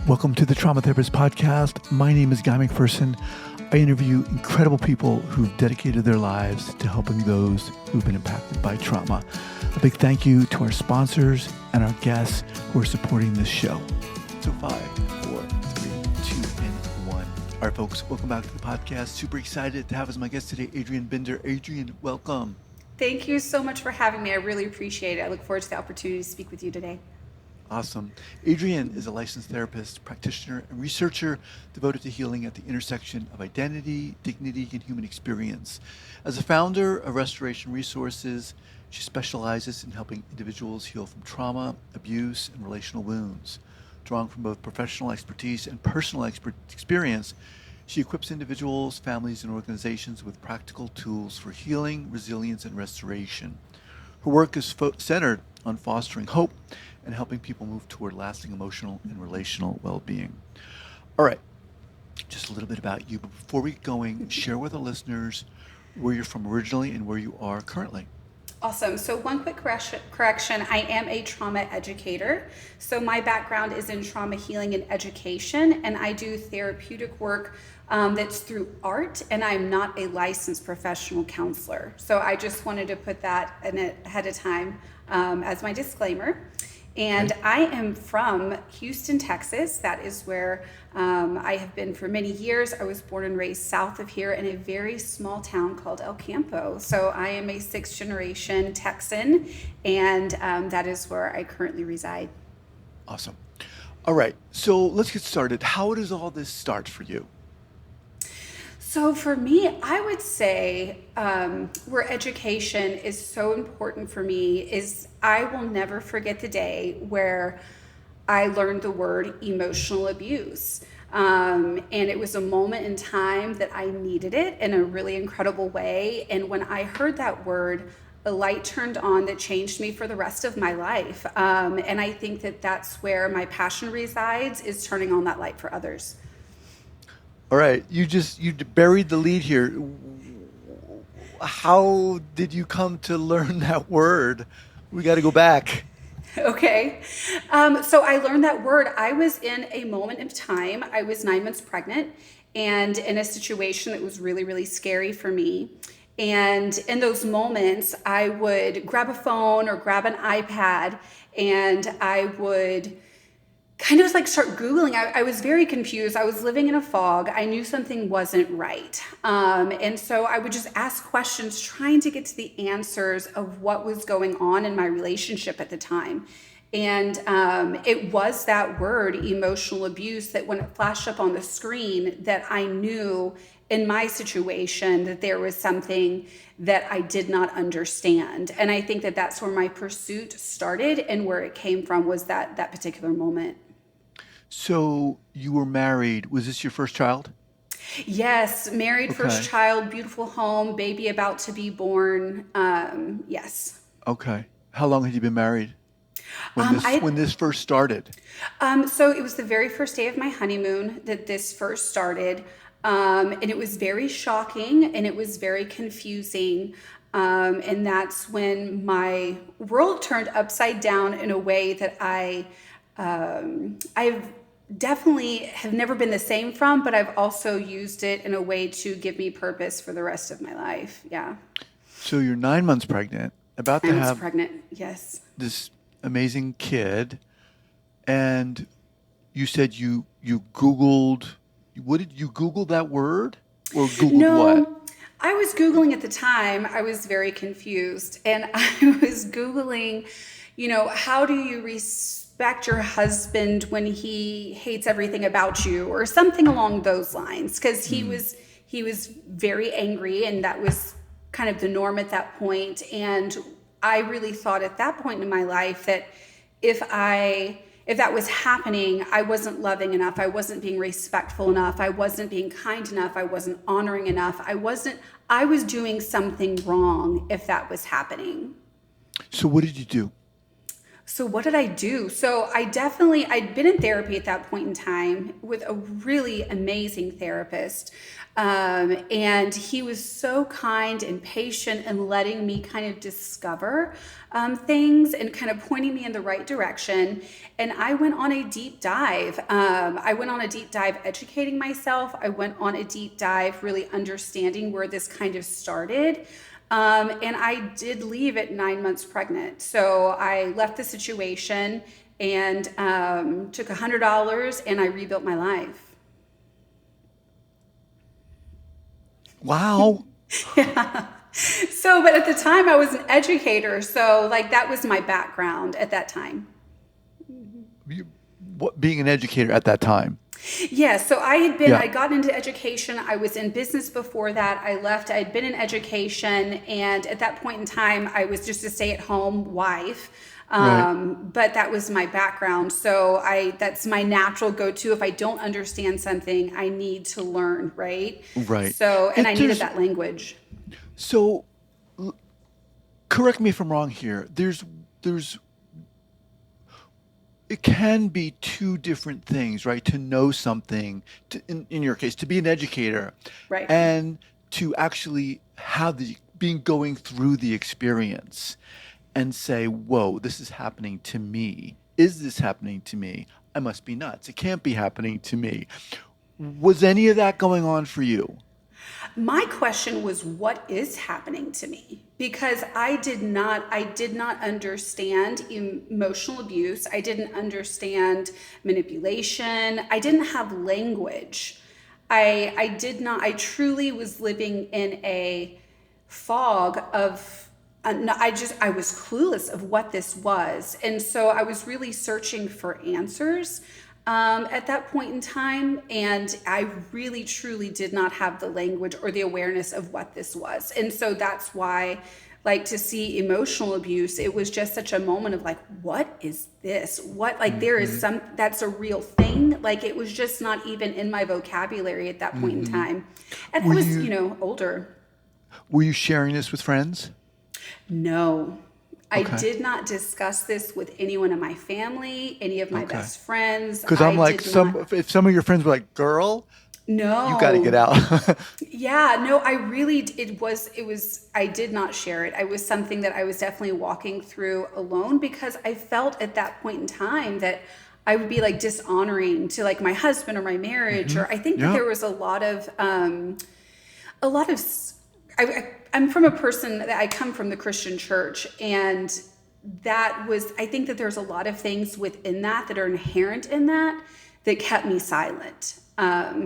Welcome to the Trauma Therapist Podcast. My name is Guy McPherson. I interview incredible people who've dedicated their lives to helping those who've been impacted by trauma. A big thank you to our sponsors and our guests who are supporting this show. So 5, 4, 3, 2, and 1. All right, folks, welcome back to the podcast. Super excited to have as my guest today, Adrienne Binder. Adrienne, welcome. Thank you so much for having me. I really appreciate it. I look forward to the opportunity to speak with you today. Awesome. Adrienne is a licensed therapist, practitioner, and researcher devoted to healing at the intersection of identity, dignity, and human experience. As a founder of Restoration Resources, she specializes in helping individuals heal from trauma, abuse, and relational wounds. Drawing from both professional expertise and personal experience, she equips individuals, families, and organizations with practical tools for healing, resilience, and restoration. Her work is centered on fostering hope and helping people move toward lasting emotional and relational well-being. All right, just a little bit about you. But before we get going, share with our listeners where you're from originally and where you are currently. Awesome. So one quick correction, I am a trauma educator. So my background is in trauma healing and education, and I do therapeutic work that's through art, and I'm not a licensed professional counselor. So I just wanted to put that in ahead of time as my disclaimer. And I am from Houston, Texas. That is where I have been for many years. I was born and raised south of here in a very small town called El Campo. So I am a 6th generation Texan, and that is where I currently reside. Awesome. All right, so let's get started. How does all this start for you? So for me, I would say where education is so important for me is I will never forget the day where I learned the word emotional abuse. And it was a moment in time that I needed it in a really incredible way. And when I heard that word, a light turned on that changed me for the rest of my life. And I think that that's where my passion resides, is turning on that light for others. All right, you buried the lead here. How did you come to learn that word? We got to go back. Okay. So I learned that word. I was in a moment of time. I was 9 months pregnant and in a situation that was really, really scary for me. And in those moments, I would grab a phone or grab an iPad, and I would kind of like start Googling. I was very confused. I was living in a fog. I knew something wasn't right. And so I would just ask questions, trying to get to the answers of what was going on in my relationship at the time. And it was that word, emotional abuse, that when it flashed up on the screen, that I knew in my situation that there was something that I did not understand. And I think that that's where my pursuit started, and where it came from was that particular moment. So you were married. Was this your first child? Yes, married, Okay. first child, beautiful home, baby about to be born. Yes. Okay. How long had you been married when this first started? So it was the very first day of my honeymoon that this first started. And it was very shocking, and it was very confusing. And that's when my world turned upside down in a way that I've definitely have never been the same from, but I've also used it in a way to give me purpose for the rest of my life. Yeah. So you're 9 months pregnant, about to I was have pregnant. Yes. this amazing kid, and you said you Googled. What did you Google that word, or Googled No, what? I was Googling at the time. I was very confused, and I was Googling, how do you respect your husband when he hates everything about you, or something along those lines, because he was very angry, and that was kind of the norm at that point. And I really thought at that point in my life that if that was happening, I wasn't loving enough, I wasn't being respectful enough, I wasn't being kind enough, I wasn't honoring enough, I was doing something wrong if that was happening. So what did you do? So what did I do? So I'd been in therapy at that point in time with a really amazing therapist. And he was so kind and patient and letting me kind of discover things and kind of pointing me in the right direction. And I went on a deep dive. I went on a deep dive educating myself. I went on a deep dive really understanding where this kind of started. And I did leave at 9 months pregnant. So I left the situation and took $100 and I rebuilt my life. Wow. Yeah. So, but at the time I was an educator. So, like, that was my background at that time. Being an educator at that time. Yeah, so Yeah. I got into education. I was in business before that. I left, I had been in education. And at that point in time, I was just a stay at home wife. Right. But that was my background. So that's my natural go-to. If I don't understand something, I need to learn, right? Right. So, and If I needed there's that language. so correct me if I'm wrong here. There's it can be two different things, right? To know something, in your case, to be an educator, Right. and to actually have the being going through the experience and say, "Whoa, this is happening to me. Is this happening to me? I must be nuts. It can't be happening to me." Was any of that going on for you? My question was, what is happening to me? Because I did not understand emotional abuse. I didn't understand manipulation. I didn't have language. I did not, I truly was living in a fog of, no, I was clueless of what this was. And so I was really searching for answers at that point in time. And I really, truly did not have the language or the awareness of what this was. And so that's why, like, to see emotional abuse, it was just such a moment of like, what is this? What, like, there is Hmm. some, that's a real thing. Like, it was just not even in my vocabulary at that point in Hmm. time. And I Were was, you older. were you sharing this with friends? No, I Okay. did not discuss this with anyone in my family, any of my Okay. best friends. Because I I'm like, did not. if some of your friends were like, "Girl, you got to get No. out." Yeah, no, I did not share it. I was something that I was definitely walking through alone because I felt at that point in time that I would be like dishonoring to like my husband or my marriage. Hmm. Or I think that Yeah. there was a lot of I'm from a person that I come from the Christian church, and that was, I think that there's a lot of things within that are inherent in that kept me silent.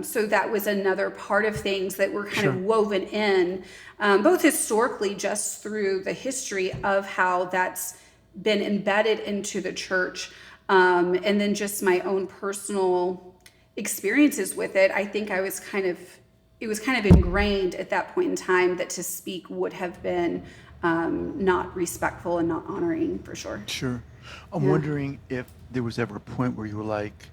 So that was another part of things that were kind of Sure. woven in, both historically, just through the history of how that's been embedded into the church, and then just my own personal experiences with it. I think it was kind of ingrained at that point in time that to speak would have been not respectful and not honoring for sure. Sure. I'm Yeah. wondering if there was ever a point where you were like,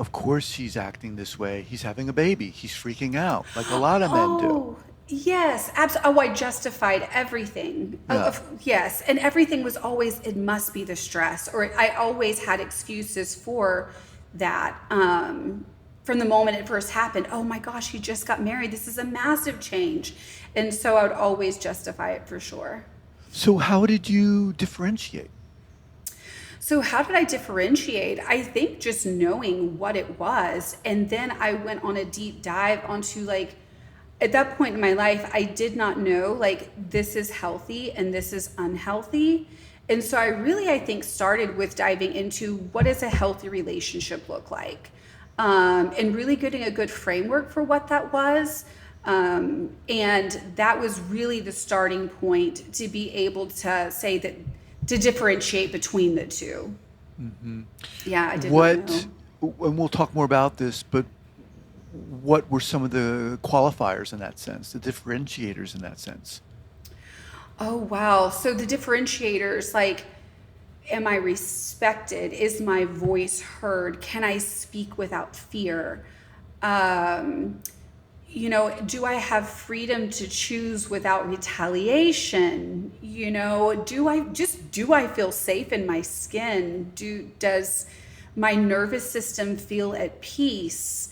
of course he's acting this way. He's having a baby. He's freaking out, like a lot of men do. Oh, yes, absolutely. Oh, I justified everything. Yeah. Yes, and everything was always, it must be the stress, or I always had excuses for that. From the moment it first happened, oh my gosh, he just got married. This is a massive change. And so I would always justify it for sure. So how did you differentiate? So, how did I differentiate? I think just knowing what it was. And then I went on a deep dive onto, like, at that point in my life, I did not know, like, this is healthy and this is unhealthy. And so I really, I think, started with diving into what does a healthy relationship look like? And really getting a good framework for what that was. And that was really the starting point to be able to say that, to differentiate between the two. Hmm. Yeah, I did not What, know. and we'll talk more about this, but what were some of the qualifiers in that sense, the differentiators in that sense? Oh, wow. So the differentiators, like, am I respected? Is my voice heard? Can I speak without fear? Um, do I have freedom to choose without retaliation? Do I feel safe in my skin? Does my nervous system feel at peace?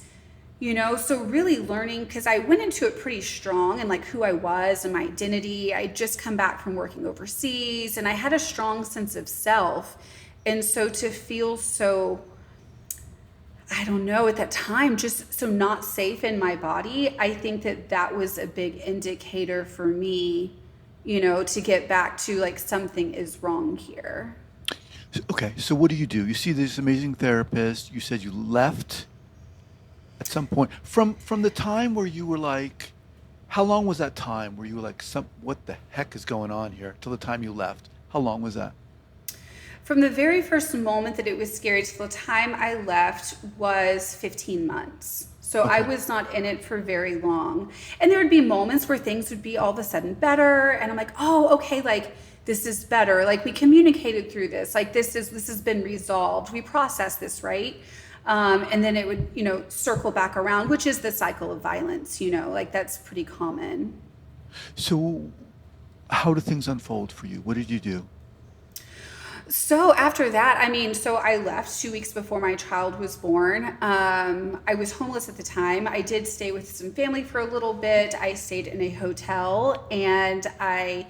So really learning, because I went into it pretty strong and like who I was and my identity. I just come back from working overseas and I had a strong sense of self. And so to feel so, I don't know, at that time, just so not safe in my body, I think that was a big indicator for me, to get back to like something is wrong here. Okay, so what do? You see this amazing therapist. You said you left at some point from the time where you were like, how long was that time where you were like, what the heck is going on here? Till the time you left. How long was that? From the very first moment that it was scary to the time I left was 15 months. So I Okay. was not in it for very long. And there would be moments where things would be all of a sudden better. And I'm like, oh, okay, like this is better. Like we communicated through this. Like this has been resolved. We processed this, right? And then it would, circle back around, which is the cycle of violence, like that's pretty common. So how do things unfold for you? What did you do? So after that, so I left 2 weeks before my child was born. I was homeless at the time. I did stay with some family for a little bit. I stayed in a hotel and I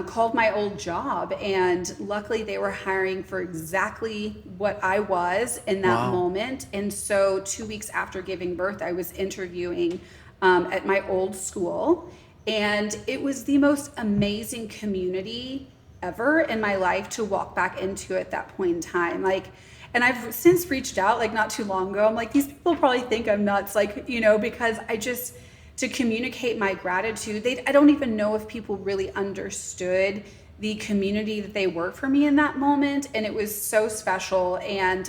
called my old job. And luckily, they were hiring for exactly what I was in that Wow. moment. And so 2 weeks after giving birth, I was interviewing at my old school. And it was the most amazing community ever in my life to walk back into at that point in time. Like, and I've since reached out, like not too long ago. I'm like, these people probably think I'm nuts, like, because to communicate my gratitude, I don't even know if people really understood the community that they were for me in that moment. And it was so special. And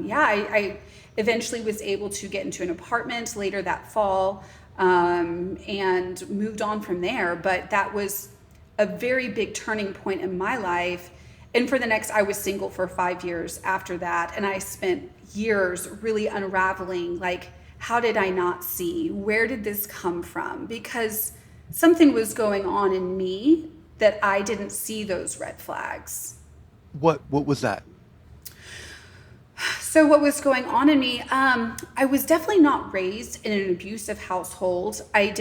yeah, I eventually was able to get into an apartment later that fall and moved on from there. But that was a very big turning point in my life. And for the next, I was single for 5 years after that. And I spent years really unraveling, like, how did I not see? Where did this come from? Because something was going on in me that I didn't see those red flags. What was that? So what was going on in me? I was definitely not raised in an abusive household. I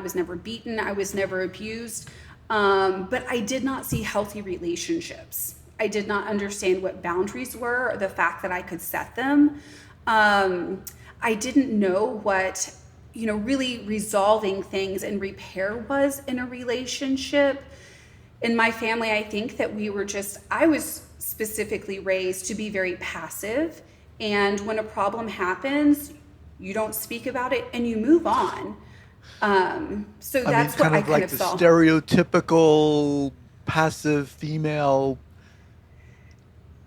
was never beaten. I was never abused. But I did not see healthy relationships. I did not understand what boundaries were, or the fact that I could set them. I didn't know what, really resolving things and repair was in a relationship. In my family, I think that I was specifically raised to be very passive. And when a problem happens, you don't speak about it and you move on. So I mean, that's what kind I of kind like of the saw. stereotypical passive female.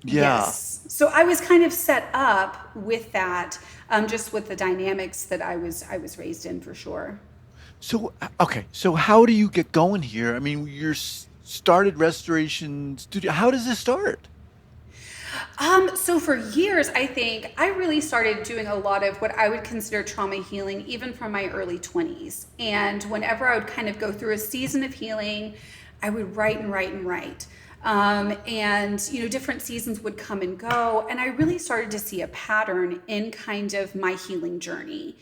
Yeah. Yes. So I was kind of set up with that, just with the dynamics that I was raised in for sure. So, okay. So how do you get going here? I mean, started restoration studio. How does this start? So for years, I think I really started doing a lot of what I would consider trauma healing, even from my early 20s. And whenever I would kind of go through a season of healing, I would write and write and write. And different seasons would come and go, and I really started to see a pattern in kind of my healing journey.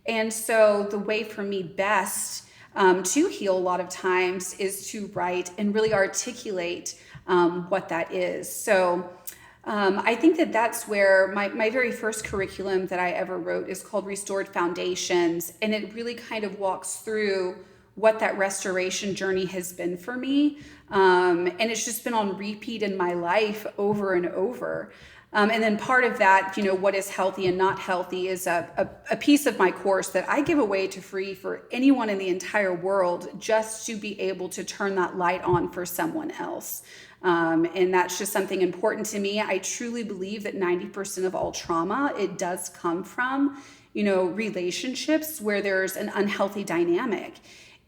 And so the way for me best to heal a lot of times is to write and really articulate what that is. So I think that that's where my very first curriculum that I ever wrote is called Restored Foundations. And it really kind of walks through what that restoration journey has been for me. And it's just been on repeat in my life over and over. And then part of that, what is healthy and not healthy is a piece of my course that I give away to free for anyone in the entire world, just to be able to turn that light on for someone else. And that's just something important to me. I truly believe that 90% of all trauma, it does come from, relationships where there's an unhealthy dynamic.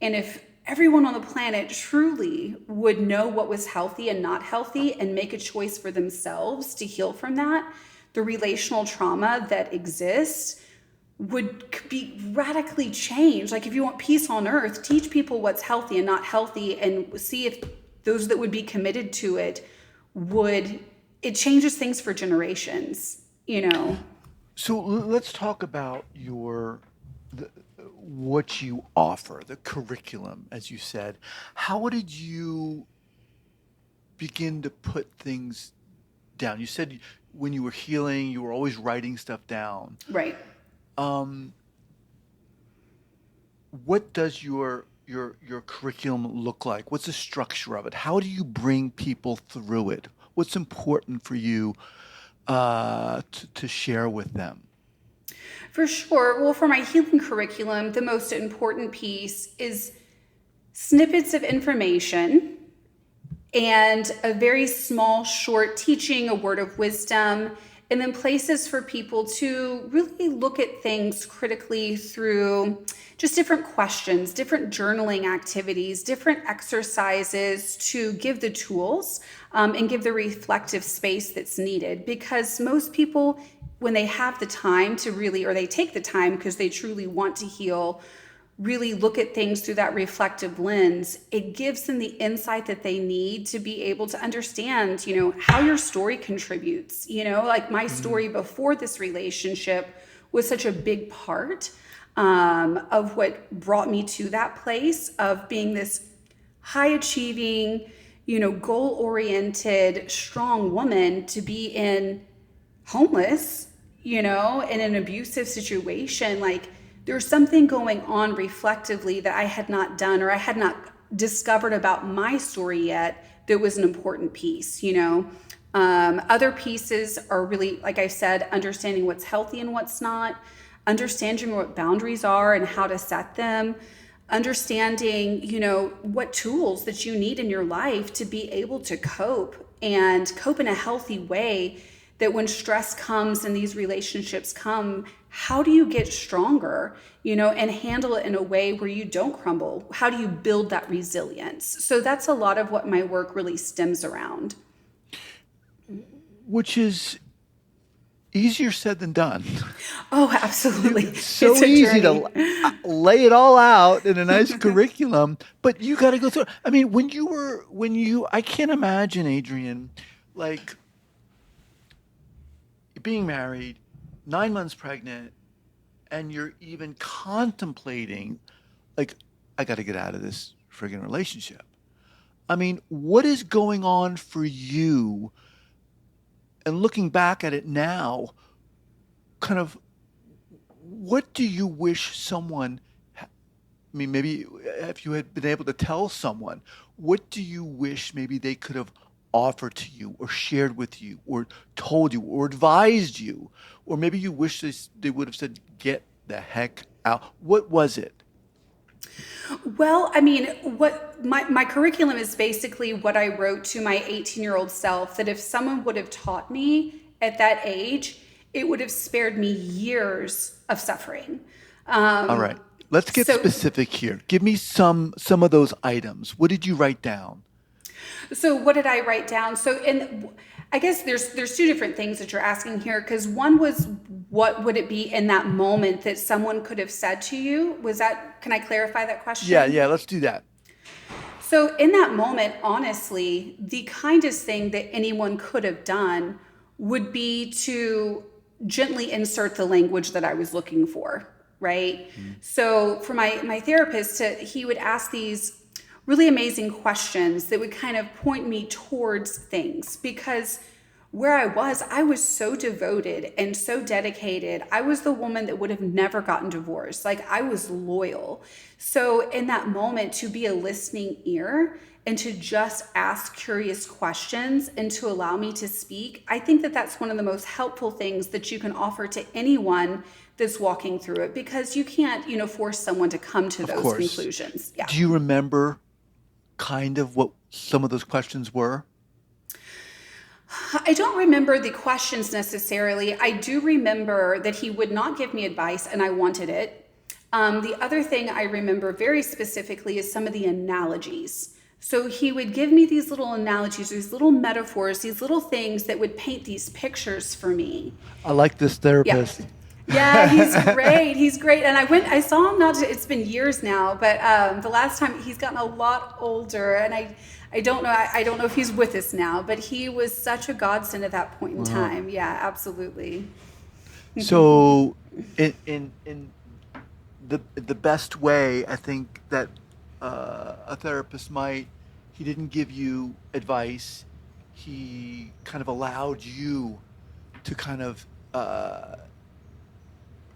And if everyone on the planet truly would know what was healthy and not healthy and make a choice for themselves to heal from that, the relational trauma that exists would be radically changed. Like if you want peace on earth, teach people what's healthy and not healthy, and see if those that would be committed to it would, it changes things for generations, you know? So let's talk about what you offer, the curriculum, as you said. How did you begin to put things down? You said when you were healing, you were always writing stuff down. Right. Um, what does your curriculum look like? What's the structure of it? How do you bring people through it? What's important for you to share with them? For sure. Well, for my healing curriculum, the most important piece is snippets of information and a very small, short teaching, a word of wisdom, and then places for people to really look at things critically through just different questions, different journaling activities, different exercises to give the tools and give the reflective space that's needed. Because most people, when they have the time to really, or they take the time because they truly want to heal, really look at things through that reflective lens, it gives them the insight that they need to be able to understand, you know, how your story contributes. You know, like my Mm, story before this relationship was such a big part of what brought me to that place of being this high achieving, you know, goal oriented, strong woman to be in homeless, you know, in an abusive situation. Like there's something going on reflectively that I had not done, or I had not discovered about my story yet, that was an important piece, you know. Other pieces are really, like I said, understanding what's healthy and what's not, understanding what boundaries are and how to set them, understanding, you know, what tools that you need in your life to be able to cope and cope in a healthy way, that when stress comes and these relationships come, how do you get stronger, you know, and handle it in a way where you don't crumble? How do you build that resilience? So that's a lot of what my work really stems around. which is easier said than done. Oh, absolutely. It's It's so a easy to journey. lay it all out in a nice curriculum, but you got to go through. I mean, I can't imagine, Adrienne, like being married, 9 months pregnant, and you're even contemplating, like, I got to get out of this friggin' relationship. I mean, what is going on for you? And looking back at it now, kind of, what do you wish someone, I mean, maybe if you had been able to tell someone, what do you wish maybe they could have offered to you or shared with you or told you or advised you? Or maybe you wish they would have said, get the heck out. What was it? Well, I mean, what my curriculum is basically what I wrote to my 18-year-old self, that if someone would have taught me at that age, it would have spared me years of suffering. All right. Let's get So specific here. Give me some of those items. What did you write down? So what did I write down? So in I guess there's two different things that you're asking here, because one was, what would it be in that moment that someone could have said to you? Was that, can I clarify that Yeah, question? yeah, let's do that. So in that moment, honestly, the kindest thing that anyone could have done would be to gently insert the language that I was looking for, right? Mm. So for my therapist, he would ask these really amazing questions that would kind of point me towards things, because where I was so devoted and so dedicated. I was the woman that would have never gotten divorced. Like I was loyal. So in that moment, to be a listening ear and to just ask curious questions and to allow me to speak, I think that that's one of the most helpful things that you can offer to anyone that's walking through it, because you can't, you know, force someone to come to Of those course. conclusions. Yeah. Do you remember kind of what some of those questions were? I don't remember the questions necessarily. I do remember that he would not give me advice and I wanted it. The other thing I remember very specifically is some of the analogies. So he would give me these little analogies, these little metaphors, these little things that would paint these pictures for me. I like this Yeah. therapist. Yeah, he's great. He's great. And I saw him it's been years now, but the last time he's gotten a lot older and I don't know, I don't know if he's with us now, but he was such a godsend at that point in Wow. time. Yeah, absolutely. So, in the best way, I think that a therapist might, he didn't give you advice. He kind of allowed you to kind of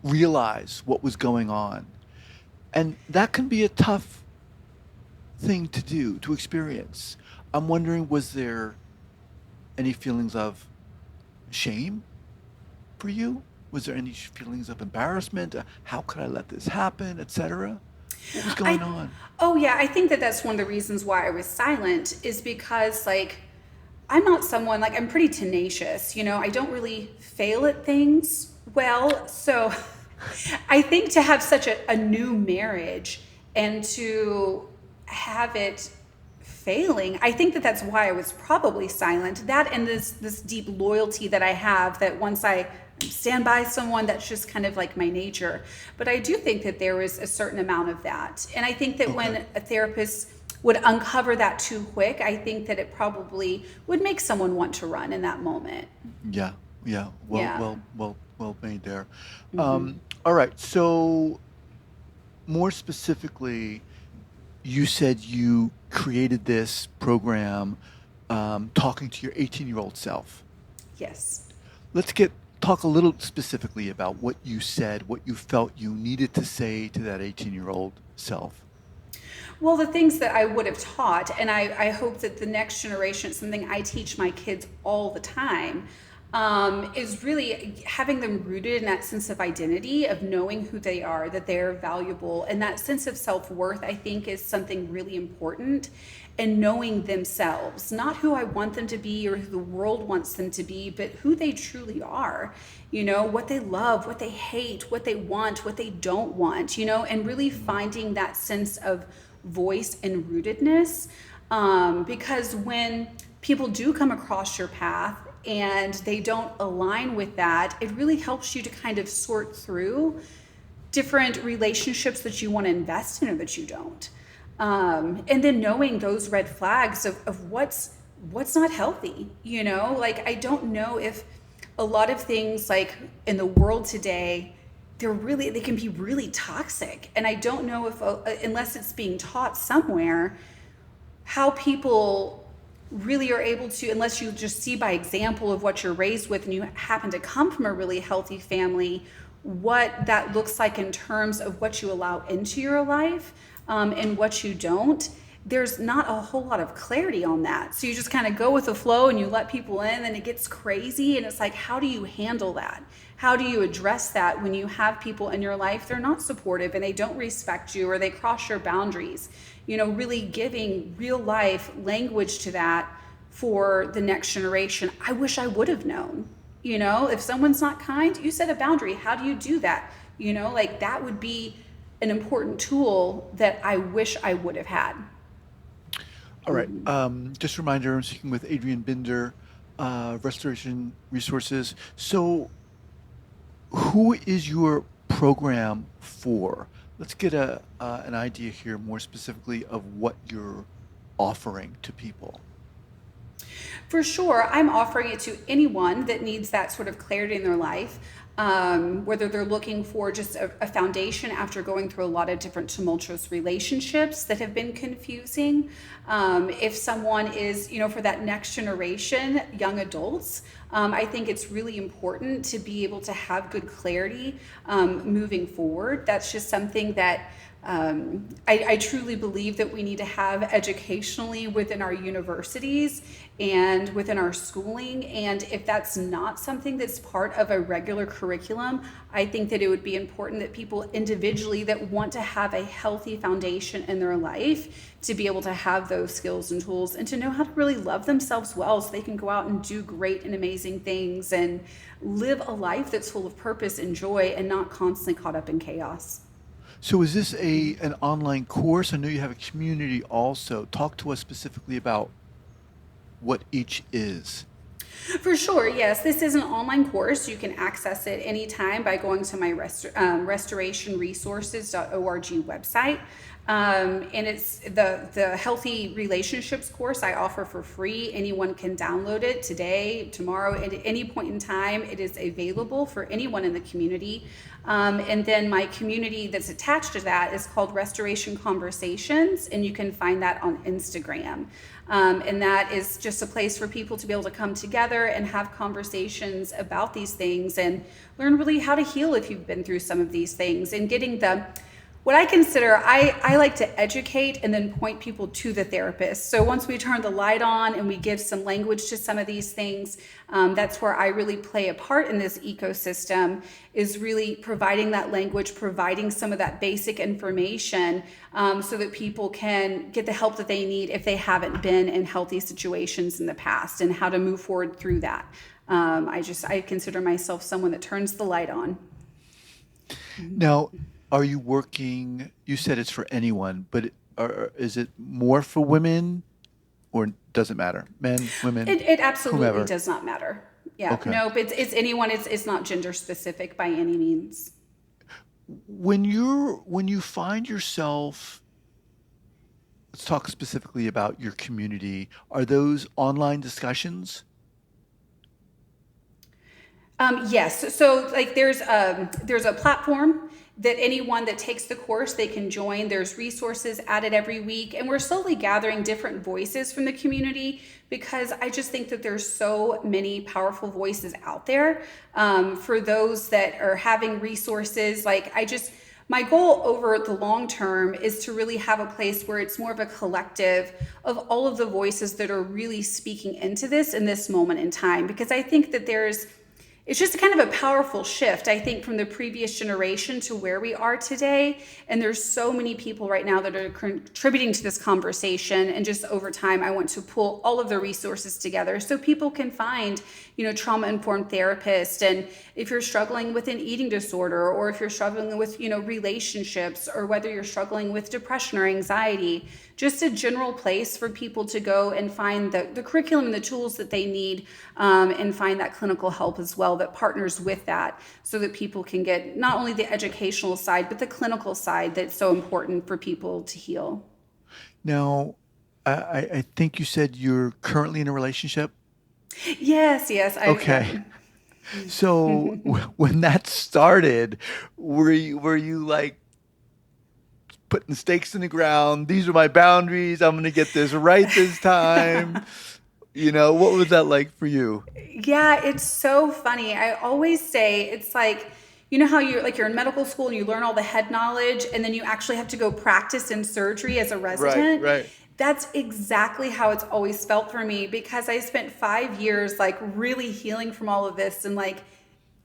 realize what was going on, and that can be a tough thing to do, to experience. I'm wondering, was there any feelings of shame for you? Was there any feelings of embarrassment? How could I let this happen, etc.? What was going I on? Oh yeah, I think that that's one of the reasons why I was silent is because like I'm not someone like I'm pretty tenacious, you know. I don't really fail at things well. So I think to have such a new marriage and to have it failing, I think that that's why I was probably silent. That and this deep loyalty that I have, that once I stand by someone, that's just kind of like my nature. But I do think that there is a certain amount of that. And I think that Okay. when a therapist would uncover that too quick, I think that it probably would make someone want to run in that moment. Yeah. Yeah. Well, Yeah. well made there. Hmm. All right. So, more specifically, you said you created this program, talking to your 18-year-old self. Yes. Let's get talk a little specifically about what you said, what you felt you needed to say to that 18-year-old self. Well, the things that I would have taught, and I hope that the next generation, it's something I teach my kids all the time, is really having them rooted in that sense of identity, of knowing who they are, that they're valuable. And that sense of self worth, I think, is something really important. And knowing themselves, not who I want them to be or who the world wants them to be, but who they truly are. You know, what they love, what they hate, what they want, what they don't want, you know, and really Mm, finding that sense of voice and rootedness. Because when people do come across your path and they don't align with that, it really helps you to kind of sort through different relationships that you want to invest in or that you don't. And then knowing those red flags of what's not healthy, you know, like I don't know if a lot of things like in the world today, they can be really toxic. And I don't know if, unless it's being taught somewhere, how people really are able to, unless you just see by example of what you're raised with and you happen to come from a really healthy family, what that looks like in terms of what you allow into your life, and what you don't. There's not a whole lot of clarity on that. So you just kind of go with the flow and you let people in, and it gets crazy. And it's like, how do you handle that? How do you address that when you have people in your life, they're not supportive and they don't respect you or they cross your boundaries? You know, really giving real life language to that for the next generation. I wish I would have known. You know, if someone's not kind, you set a boundary. How do you do that? You know, like that would be an important tool that I wish I would have had. all right. Just a reminder, I'm speaking with Adrienne Binder, Restoration Resources. So, who is your program for? Let's get an idea here more specifically of what you're offering to people. For sure, I'm offering it to anyone that needs that sort of clarity in their life, whether they're looking for just a foundation after going through a lot of different tumultuous relationships that have been confusing. If someone is, you know, for that next generation, young adults, I think it's really important to be able to have good clarity moving forward. That's just something that I truly believe that we need to have educationally within our universities and within our schooling. And if that's not something that's part of a regular curriculum, I think that it would be important that people individually that want to have a healthy foundation in their life to be able to have those skills and tools and to know how to really love themselves well so they can go out and do great and amazing things and live a life that's full of purpose and joy and not constantly caught up in chaos. So, is this a an online course? I know you have a community also. Talk to us specifically about what each is. For sure, yes. This is an online course. You can access it anytime by going to my restorationresources.org website. And it's the Healthy Relationships course I offer for free. Anyone can download it today, tomorrow, at any point in time. It is available for anyone in the community. And then my community that's attached to that is called Restoration Conversations, and you can find that on Instagram. And that is just a place for people to be able to come together and have conversations about these things and learn really how to heal if you've been through some of these things, and getting what I consider, I like to educate and then point people to the therapist. So once we turn the light on and we give some language to some of these things, that's where I really play a part in this ecosystem, is really providing that language, providing some of that basic information, so that people can get the help that they need if they haven't been in healthy situations in the past, and how to move forward through that. I consider myself someone that turns the light on. Now, are you working, you said it's for anyone, but is it more for women, or does it matter? Men, women, It absolutely whomever? does not matter. Yeah, Okay. nope. It's anyone. It's not gender specific by any means. When you find yourself, let's talk specifically about your community, are those online discussions? Yes. So like there's a platform that anyone that takes the course, they can join. There's resources added every week, and we're slowly gathering different voices from the community, because I just think that there's so many powerful voices out there, for those that are having resources. My goal over the long term is to really have a place where it's more of a collective of all of the voices that are really speaking into this in this moment in time, because I think that it's just kind of a powerful shift, I think, from the previous generation to where we are today. And there's so many people right now that are contributing to this conversation. And just over time, I want to pull all of the resources together so people can find, trauma-informed therapists. And if you're struggling with an eating disorder, or if you're struggling with, relationships, or whether you're struggling with depression or anxiety, just a general place for people to go and find the curriculum and the tools that they need, and find that clinical help as well that partners with that, so that people can get not only the educational side, but the clinical side that's so important for people to heal. Now, I think you said you're currently in a relationship. Yes. Okay. So when that started, were you like putting stakes in the ground? These are my boundaries. I'm going to get this right this time. What was that like for you? Yeah, it's so funny. I always say it's like, how you're in medical school and you learn all the head knowledge, and then you actually have to go practice in surgery as a Right, resident. right. That's exactly how it's always felt for me, because I spent 5 years like really healing from all of this, and like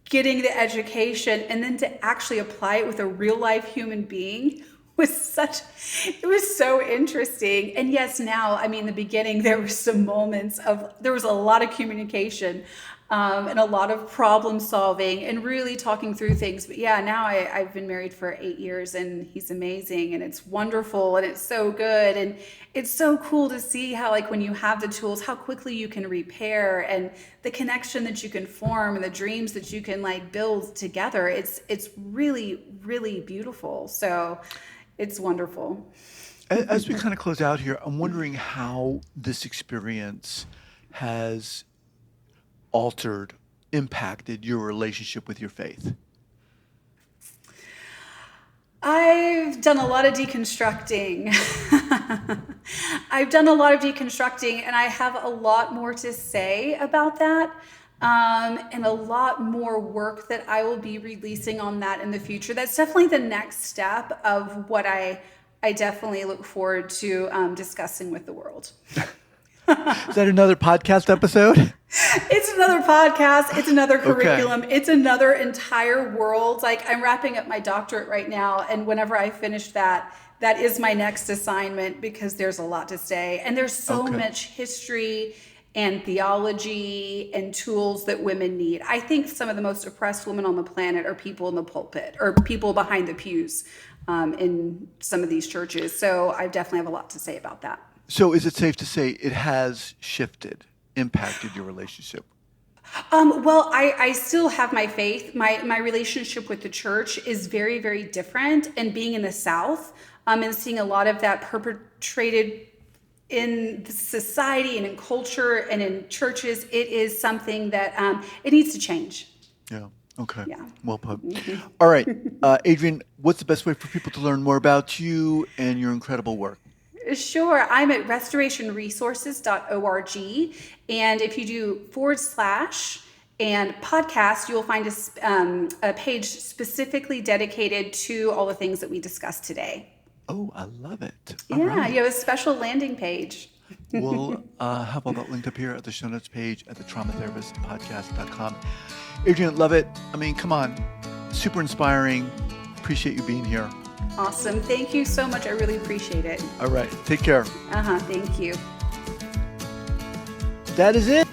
getting the education, and then to actually apply it with a real life human being it was so interesting. And yes, now, the beginning, there there was a lot of communication, and a lot of problem solving and really talking through things. But yeah, now I've been married for 8 years, and he's amazing, and it's wonderful, and it's so good. And it's so cool to see how, like, when you have the tools, how quickly you can repair, and the connection that you can form, and the dreams that you can like build together. It's really, really beautiful. So it's wonderful. As we kind of close out here, I'm wondering how this experience has altered, impacted your relationship with your faith. I've done a lot of deconstructing. I've done a lot of deconstructing, and I have a lot more to say about that. And a lot more work that I will be releasing on that in the future. That's definitely the next step of what I definitely look forward to discussing with the world. Is that another podcast episode? It's another podcast. It's another Okay. curriculum. It's another entire world. Like, I'm wrapping up my doctorate right now, and whenever I finish that is my next assignment, because there's a lot to say, and there's so Okay. much history and theology and tools that women need. I think some of the most oppressed women on the planet are people in the pulpit, or people behind the pews, in some of these churches. So I definitely have a lot to say about that. So is it safe to say it has shifted, impacted your relationship? Well, I still have my faith. My relationship with the church is very, very different. And being in the South, and seeing a lot of that perpetrated in the society and in culture and in churches, it is something that it needs to change. Yeah. Okay. Yeah. Well put. All right. Adrienne, what's the best way for people to learn more about you and your incredible work? Sure. I'm at restorationresources.org. And if you do / and podcast, you will find a page specifically dedicated to all the things that we discussed today. Oh, I love it. All Yeah, right. you have a special landing page. We'll have all that linked up here at the show notes page at the traumatherapistpodcast.com. Adrienne, love it. I mean, come on. Super inspiring. Appreciate you being here. Awesome. Thank you so much. I really appreciate it. All right. Take care. Thank you. That is it.